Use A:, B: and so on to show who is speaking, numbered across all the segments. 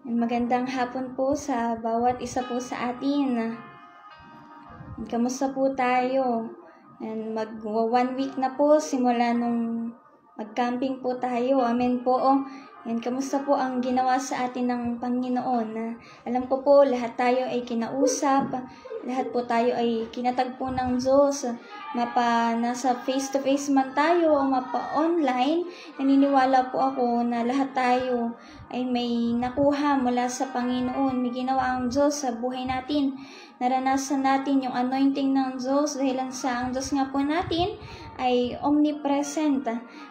A: Magandang hapon po sa bawat isa po sa atin. Kamusta po tayo? Mag 1 week na po simula nung mag-camping po tayo. Amen po. Kamusta po ang ginawa sa atin ng Panginoon? Alam ko po, lahat tayo ay kinausap. Lahat po tayo ay kinatagpo ng Diyos. Nasa face-to-face man tayo o mapa-online, naniniwala po ako na lahat tayo ay may nakuha mula sa Panginoon. May ginawa ang Diyos sa buhay natin. Naranasan natin yung anointing ng Diyos dahil sa ang Diyos nga po natin ay omnipresent.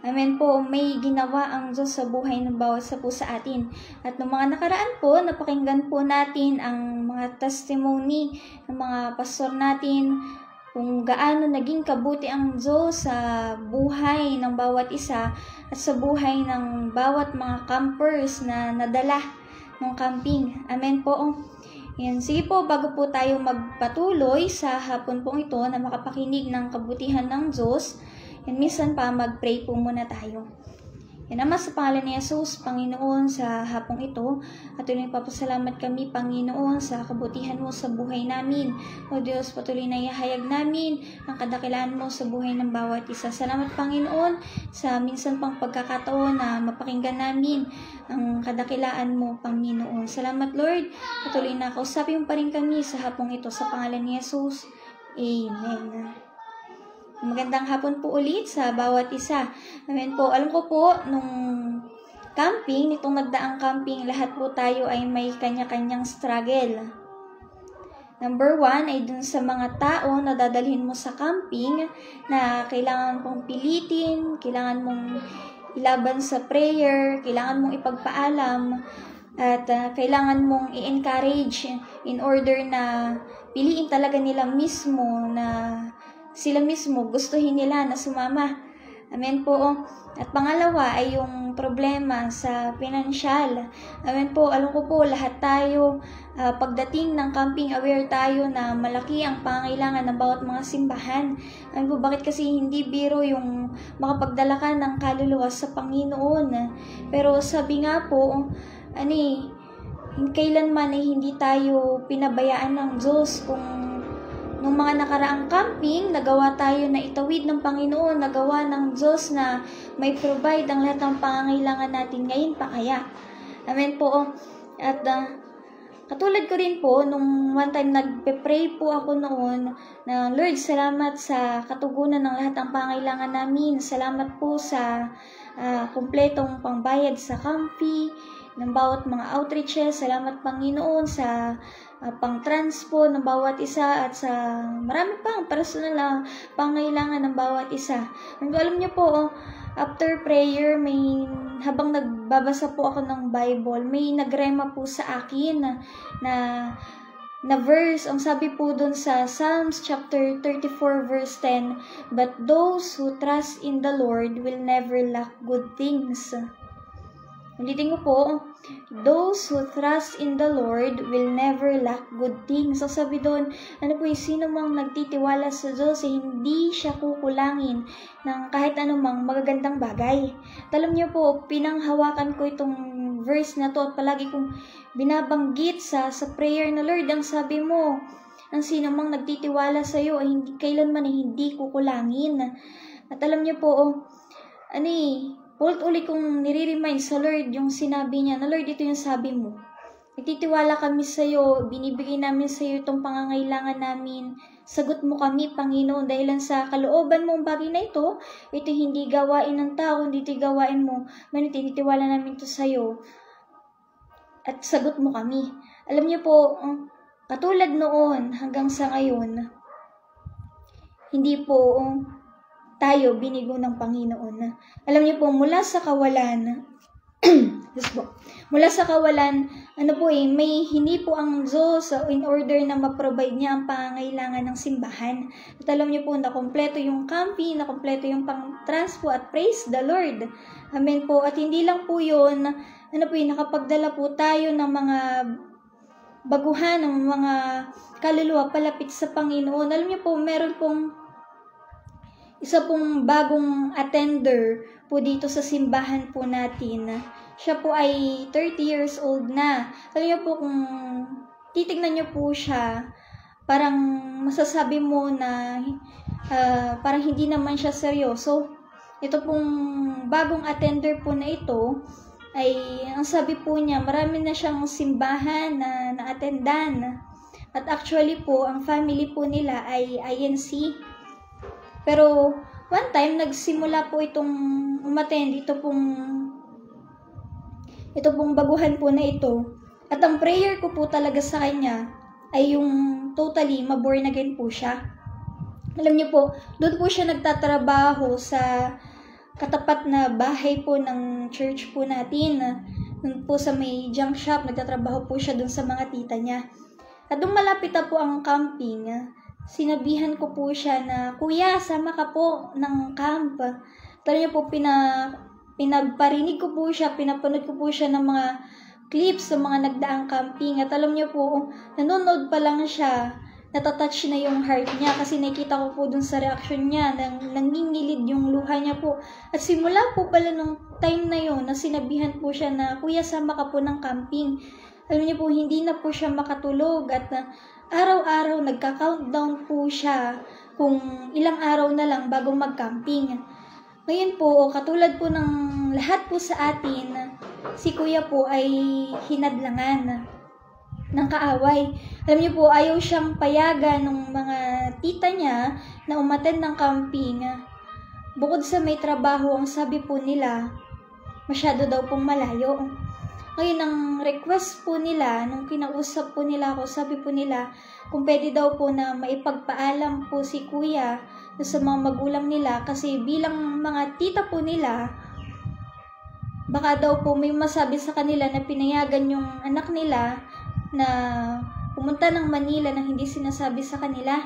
A: Amen po, may ginawa ang Diyos sa buhay ng bawat isa po sa atin. At noong mga nakaraan po, napakinggan po natin ang mga testimony ng mga pastor natin kung gaano naging kabuti ang Diyos sa buhay ng bawat isa at sa buhay ng bawat mga campers na nadala ng camping. Amen po. Sige po, bago po tayo magpatuloy sa hapon pong ito na makapakinig ng kabutihan ng Diyos, minsan pa mag-pray po muna tayo. Ama, sa pangalan ni Jesus, Panginoon, sa hapong ito, at tuloy papasalamat kami, Panginoon, sa kabutihan mo sa buhay namin. O Diyos, patuloy na ihayag namin ang kadakilaan mo sa buhay ng bawat isa. Salamat, Panginoon, sa minsan pang pagkakataon na mapakinggan namin ang kadakilaan mo, Panginoon. Salamat, Lord. Patuloy na kausapin mo pa rin kami sa hapong ito. Sa pangalan ni Jesus, Amen. Magandang hapon po ulit sa bawat isa. Amen po. Alam ko po, nung camping, nitong nagdaang camping, lahat po tayo ay may kanya-kanyang struggle. Number 1 ay dun sa mga tao na dadalhin mo sa camping na kailangan mong pilitin, kailangan mong ilaban sa prayer, kailangan mong ipagpaalam, at kailangan mong i-encourage in order na piliin talaga nila mismo na sila mismo gustuhin nila na sumama. Amen po. At pangalawa ay yung problema sa pinansyal. Amen po. Alam ko po, lahat tayo, pagdating ng camping, aware tayo na malaki ang pangailangan ng bawat mga simbahan. Amen po, bakit kasi hindi biro yung makapagdala ka ng kaluluwa sa Panginoon. Pero sabi nga po, kailanman ay hindi tayo pinabayaan ng Diyos. Kung nung mga nakaraang camping, nagawa tayo na itawid ng Panginoon, nagawa ng Diyos na may provide ang lahat ng pangangailangan natin. Ngayon pa kaya? Amen po. At katulad ko rin po, nung one time nagpe-pray po ako noon, na Lord, salamat sa katugunan ng lahat ng pangangailangan namin. Salamat po sa kumpletong pangbayad sa campi, ng bawat mga outreaches. Salamat, Panginoon, sa pang-transpo ng bawat isa at sa marami pang personal na pangailangan ng bawat isa. Alam niyo po, after prayer, habang nagbabasa po ako ng Bible, may nagrema po sa akin na verse. Ang sabi po dun sa Psalms chapter 34 verse 10, "But those who trust in the Lord will never lack good things." Ulitin ko po, those who trust in the Lord will never lack good things. So sabi doon, sino mang nagtitiwala sa Diyos, hindi siya kukulangin ng kahit anumang magagandang bagay. At alam niyo po, pinanghawakan ko itong verse na to at palagi kong binabanggit sa prayer na, Lord, ang sabi mo, ang sino mang nagtitiwala sa iyo ay kailanman ay hindi kukulangin. At alam niyo po, ulit kong nire-remind sa Lord yung sinabi niya na, Lord, ito yung sabi mo. Nagtitiwala kami sa iyo, binibigay namin sa iyo itong pangangailangan namin. Sagot mo kami, Panginoon, dahil sa kalooban mong bagay na ito hindi gawain ng tao, hindi ito gawain mo. Manit, tinitiwala namin ito sa iyo. At sagot mo kami. Alam niyo po, katulad noon hanggang sa ngayon, hindi po tayo binigo ng Panginoon. Alam niyo po, mula sa kawalan, may hindi po ang Diyos in order na ma-provide niya ang pangangailangan ng simbahan. At alam niyo po, nakompleto yung camping, nakompleto yung pang-transpo at praise the Lord. Amen po. At hindi lang po yun, nakapagdala po tayo ng mga baguhan, ng mga kaluluwa palapit sa Panginoon. Alam niyo po, meron pong isa pong bagong attender po dito sa simbahan po natin. Siya po ay 30 years old na. Alam niyo po, kung titignan niyo po siya, parang masasabi mo na parang hindi naman siya seryoso. Ito pong bagong attender po na ito, ay ang sabi po niya, marami na siyang simbahan na na-attendan. At actually po, ang family po nila ay INC. Pero one time, nagsimula po itong umattend, ito pong baguhan po na ito. At ang prayer ko po talaga sa kanya ay yung totally maborn again po siya. Alam niyo po, doon po siya nagtatrabaho sa katapat na bahay po ng church po natin. Doon po sa may junk shop, nagtatrabaho po siya doon sa mga tita niya. At nung malapit na po ang camping, sinabihan ko po siya na, "Kuya, sama ka po ng camp." Tala niyo po, pinagparinig ko po siya, pinapanood ko po siya ng mga clips sa mga nagdaang camping. At alam niyo po, nanonood pa lang siya, natatouch na yung heart niya kasi nakita ko po dun sa reaction niya, nangingilid yung luha niya po. At simula po pala nung time na yun, na sinabihan po siya na, "Kuya, sama ka po ng camping." Alam niyo po, hindi na po siya makatulog at araw-araw nagka-countdown po siya kung ilang araw na lang bago mag-camping. Ngayon po, katulad po ng lahat po sa atin, si Kuya po ay hinadlangan ng kaaway. Alam niyo po, ayaw siyang payagan ng mga tita niya na umattend ng camping. Bukod sa may trabaho, ang sabi po nila, masyado daw pong malayo. Ngayon, ang request po nila, nung kinausap po nila ako, sabi po nila, kung pwede daw po na maipagpaalam po si Kuya sa mga magulang nila, kasi bilang mga tita po nila, baka daw po may masabi sa kanila na pinayagan yung anak nila na pumunta ng Manila na hindi sinasabi sa kanila.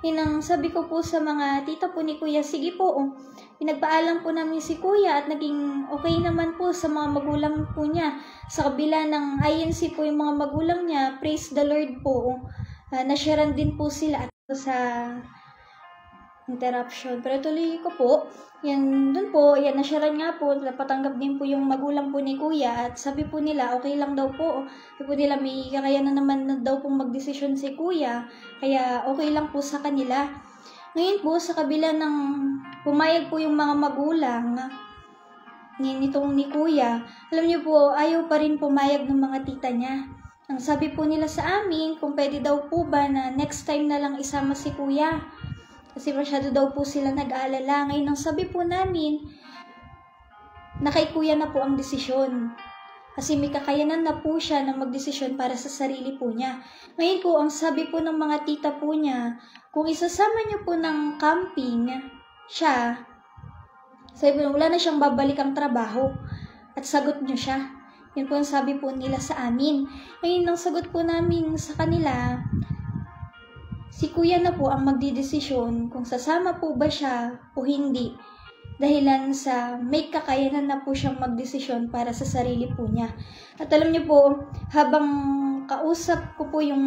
A: Yun ang sabi ko po sa mga tita po ni Kuya, sige po, pinagpaalam po namin si Kuya at naging okay naman po sa mga magulang po niya. Sa kabila ng INC po yung mga magulang niya, praise the Lord po, nasharean din po sila at sa interruption. Pero tuloy ko po, dun po, nasharean nga po, napatanggap din po yung magulang po ni Kuya at sabi po nila, okay lang daw po. Sabi po nila, may kakayanan naman na daw pong magdesisyon si Kuya, kaya okay lang po sa kanila. Ngayon po, sa kabila ng pumayag po yung mga magulang nitong ni Kuya, alam niyo po, ayaw pa rin pumayag ng mga tita niya. Ang sabi po nila sa amin, kung pwede daw po ba na next time na lang isama si Kuya. Kasi masyado daw po sila nag-aalala. Ngayon, ang sabi po namin, na kay Kuya na po ang desisyon. Kasi may kakayanan na po siya na magdesisyon para sa sarili po niya. Ngayon po, ang sabi po ng mga tita po niya, kung isasama niyo po ng camping siya, sabi po, wala na siyang babalikang trabaho. At sagot niyo siya. Yun po ang sabi po nila sa amin. Ngayon, ang sagot po namin sa kanila, si Kuya na po ang magdidesisyon kung sasama po ba siya o hindi. Dahilan sa may kakayanan na po siyang magdesisyon para sa sarili po niya. At alam niyo po, habang kausap ko po yung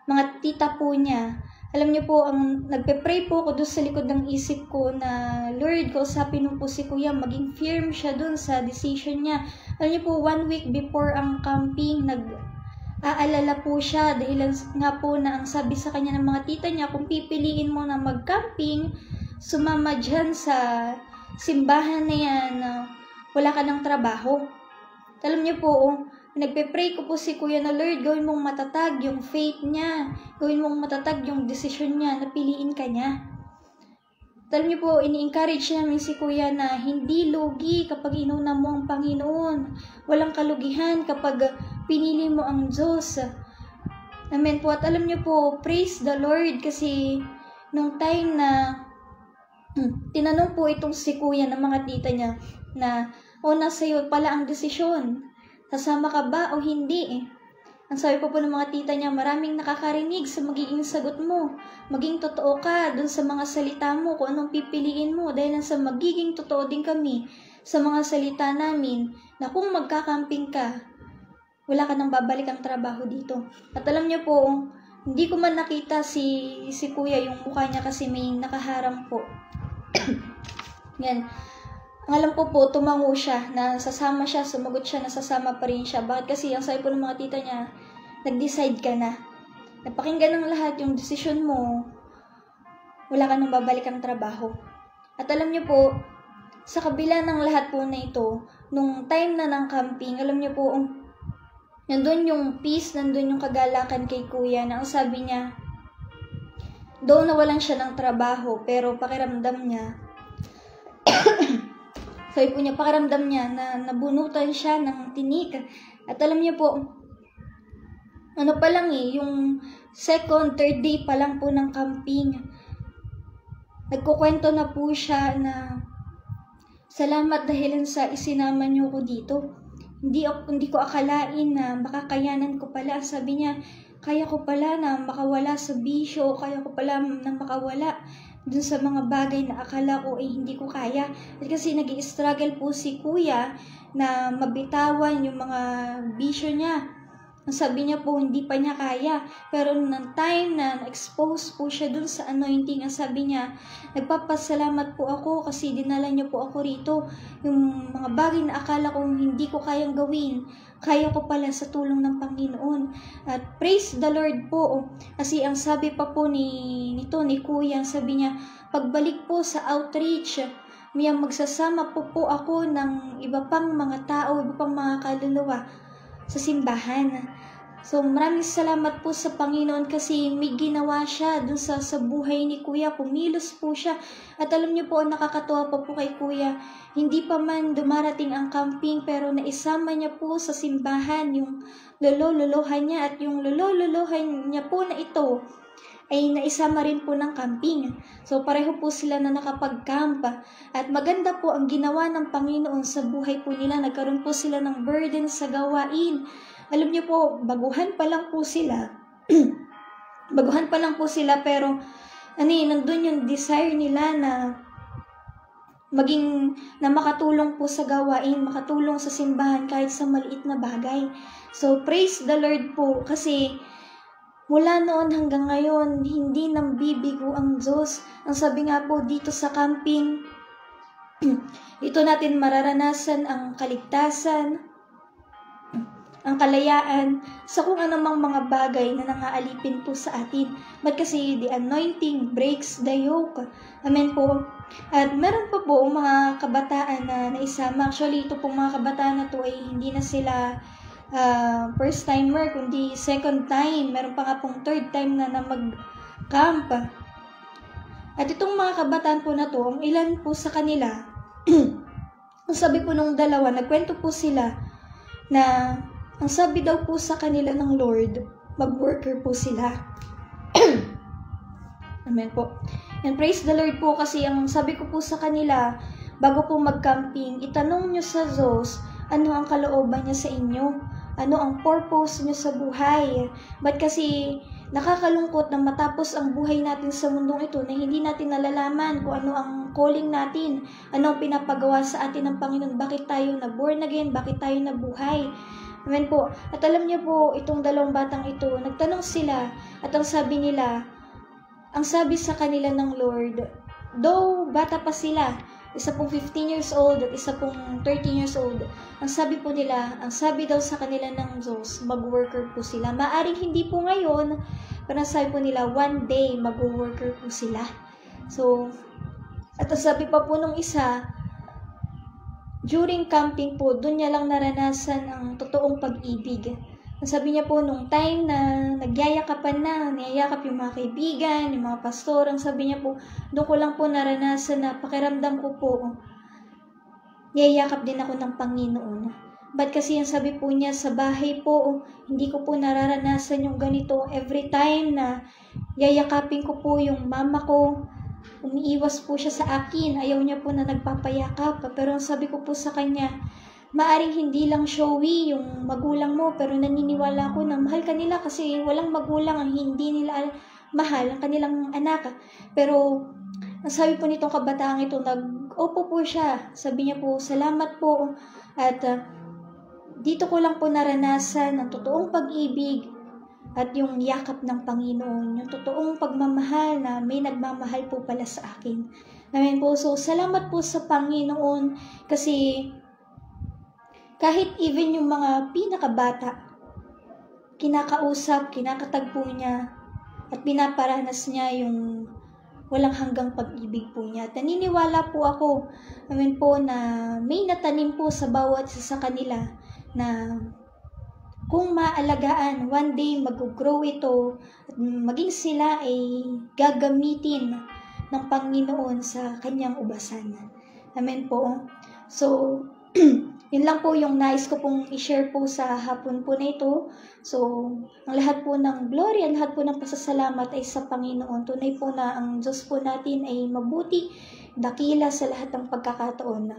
A: mga tita po niya, alam niyo po, ang nagpe-pray po ako doon sa likod ng isip ko na, Lord, kausapin mo po si Kuya, maging firm siya doon sa decision niya. Alam niyo po, 1 week before ang camping, aalala po siya dahil nga po na ang sabi sa kanya ng mga tita niya, kung pipiliin mo na mag-camping, sumama dyan sa simbahan na yan, wala ka ng trabaho. Alam niyo po, nagpe-pray ko po si Kuya na, Lord, gawin mong matatag yung faith niya, gawin mong matatag yung desisyon niya, napiliin ka niya. Alam niyo po, ini-encourage namin si Kuya na hindi lugi kapag inuna mo ang Panginoon. Walang kalugihan kapag pinili mo ang Diyos. Amen po. At alam niyo po, praise the Lord, kasi nung time na tinanong po itong si Kuya ng mga tita niya na, nasa iyo pala ang desisyon. Sasama ka ba o hindi? Ang sabi po ng mga tita niya, maraming nakakarinig sa magiging sagot mo. Maging totoo ka dun sa mga salita mo, kung anong pipiliin mo. Dahil sa magiging totoo din kami sa mga salita namin na kung magkakamping ka, wala ka nang babalik ang trabaho dito. At alam niyo po, Hindi ko man nakita si kuya yung mukha niya kasi may nakaharang po. Yan. Ang alam ko po, tumango siya, na sasama siya, sumagot siya, nasasama pa rin siya. Bakit kasi, ang sabi po ng mga tita niya, nag-decide ka na. Napakinggan ng lahat yung desisyon mo, wala ka nang babalik ang trabaho. At alam niyo po, sa kabila ng lahat po na ito, nung time na ng camping, alam niyo po, nandun yung peace, nandun yung kagalakan kay kuya, na ang sabi niya, though nawalan siya ng trabaho, pero pakiramdam niya, sabi po niya, pakiramdam niya na nabunutan siya ng tinik. At alam niyo po, ano pa lang yung second, third day pa lang po ng camping, nagkukwento na po siya na, salamat dahil sa isinama niyo ko dito. Hindi ko akalain na makakayanan ko pala. Sabi niya, kaya ko pala na makawala sa bisyo, kaya ko pala na makawala dun sa mga bagay na akala ko hindi ko kaya. Kasi nag-i-struggle po si kuya na mabitawan yung mga bisyo niya. Ang sabi niya po, hindi pa niya kaya. Pero nung time na na-expose po siya dun sa anointing, ang sabi niya, nagpapasalamat po ako kasi dinala niyo po ako rito. Yung mga bagay na akala ko hindi ko kayang gawin, kaya ko pala sa tulong ng Panginoon. At praise the Lord po. Kasi ang sabi pa po ni Kuya, ang sabi niya, pagbalik po sa outreach, magsasama po ako ng iba pang mga tao, iba pang mga kaluluwa sa simbahan. So, maraming salamat po sa Panginoon kasi may ginawa siya dun sa buhay ni Kuya. Kumilos po siya. At alam niyo po, nakakatuwa pa po kay Kuya. Hindi pa man dumarating ang camping pero naisama niya po sa simbahan yung lolo-lolohan niya. At yung lolo-lolohan niya po na ito ay naisama rin po ng camping. So, pareho po sila na nakapag-camp. At maganda po ang ginawa ng Panginoon sa buhay po nila. Nagkaroon po sila ng burden sa gawain. Alam niyo po, baguhan pa lang po sila. Baguhan pa lang po sila pero nandun yung desire nila na makatulong po sa gawain, makatulong sa simbahan kahit sa maliit na bagay. So, praise the Lord po kasi mula noon hanggang ngayon, hindi nambibigo ang Diyos. Ang sabi nga po dito sa camping, dito natin mararanasan ang kaligtasan, ang kalayaan sa kung anumang mga bagay na nangaalipin po sa atin. But kasi the anointing breaks the yoke. Amen po. At meron pa po mga kabataan na naisama. Actually, ito pong mga kabataan na to ay hindi na sila first timer, kundi second time. Meron pa nga pong third time na mag-camp. At itong mga kabataan po na to, ang ilan po sa kanila, ang sabi po nung dalawa, nagkwento po sila na ang sabi daw po sa kanila ng Lord, mag-worker po sila. Amen po. And praise the Lord po kasi ang sabi ko po sa kanila, bago po mag-camping, itanong nyo sa Diyos, ano ang kalooban niya sa inyo? Ano ang purpose niyo sa buhay? Ba't kasi nakakalungkot na matapos ang buhay natin sa mundong ito na hindi natin nalalaman kung ano ang calling natin, ano ang pinapagawa sa atin ng Panginoon, bakit tayo na-born again, bakit tayo nabuhay. Amen po. At alam niyo po, itong dalawang batang ito, nagtanong sila at ang sabi nila, ang sabi sa kanila ng Lord, though bata pa sila, isa pong 15 years old at isa pong 13 years old, ang sabi po nila, ang sabi daw sa kanila ng Diyos, mag-worker po sila. Maaring hindi po ngayon, pero sabi po nila, one day, mag-worker po sila. So, at ang sabi pa po nung isa, during camping po, doon niya lang naranasan ang totoong pag-ibig. Sabi niya po, nung time na nagyayakapan na, niyayakap yung mga kaibigan, yung mga pastor, ang sabi niya po, doon ko lang po naranasan na pakiramdam ko po, niyayakap din ako ng Panginoon. Ba't kasi ang sabi po niya, sa bahay po, hindi ko po nararanasan yung ganito. Every time na yayakapin ko po yung mama ko, umiiwas po siya sa akin, ayaw niya po na nagpapayakap. Pero ang sabi ko po sa kanya, maaring hindi lang showy yung magulang mo, pero naniniwala ko na mahal ka nila kasi walang magulang ang hindi nila mahal ang kanilang anak. Pero ang sabi po nitong kabataang ito, nag-opo po siya. Sabi niya po, salamat po. At dito ko lang po naranasan ang totoong pag-ibig
B: at yung yakap ng Panginoon, yung totoong pagmamahal na may nagmamahal po pala sa akin. Amen po. So, salamat po sa Panginoon kasi kahit even yung mga pinakabata, kinakausap, kinakatagpo niya, at pinaparanas niya yung walang hanggang pag-ibig po niya. At naniniwala po ako, amen po, na may natanim po sa bawat isa sa kanila na kung maalagaan, one day mag-grow ito at maging sila ay gagamitin ng Panginoon sa kanyang ubasan. Amen po. So, yun lang po yung nais ko pong i-share po sa hapon po na ito. So, ang lahat po ng glory, ang lahat po ng pasasalamat ay sa Panginoon. Tunay po na ang Diyos po natin ay mabuti, dakila sa lahat ng pagkakataon.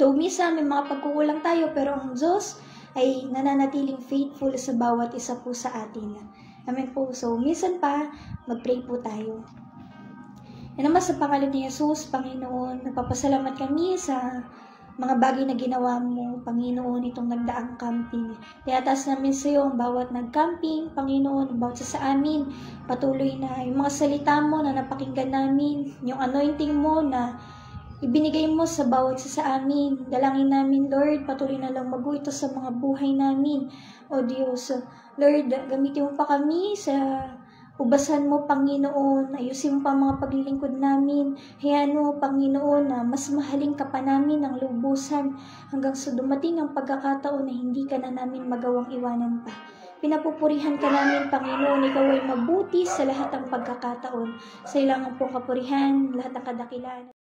B: Though minsan may mga pagkukulang tayo, pero ang Diyos ay nananatiling faithful sa bawat isa po sa atin. Amen po. So, minsan pa, mag-pray po tayo. Yan naman sa pangalan ni Jesus, Panginoon, nagpapasalamat kami sa mga bagay na ginawa mo, Panginoon, itong nagdaang camping. Tinataas namin sa iyo ang bawat nag-camping, Panginoon, ang bawat sa amin. Patuloy na yung mga salita mo na napakinggan namin, yung anointing mo na ibinigay mo sa bawat isa sa amin. Dalangin namin, Lord, patuloy na lang mago ito sa mga buhay namin. O Diyos, Lord, gamitin mo pa kami sa ubasan mo, Panginoon. Ayusin mo pa mga paglilingkod namin. Hayaan mo, Panginoon, na mas mahalin ka pa namin ng lubusan hanggang sa dumating ang pagkakataon na hindi ka na namin magawang iwanan pa. Pinapupurihan ka namin, Panginoon. Ikaw ay mabuti sa lahat ng pagkakataon. Sa ilang pong kapurihan, lahat ng kadakilaan.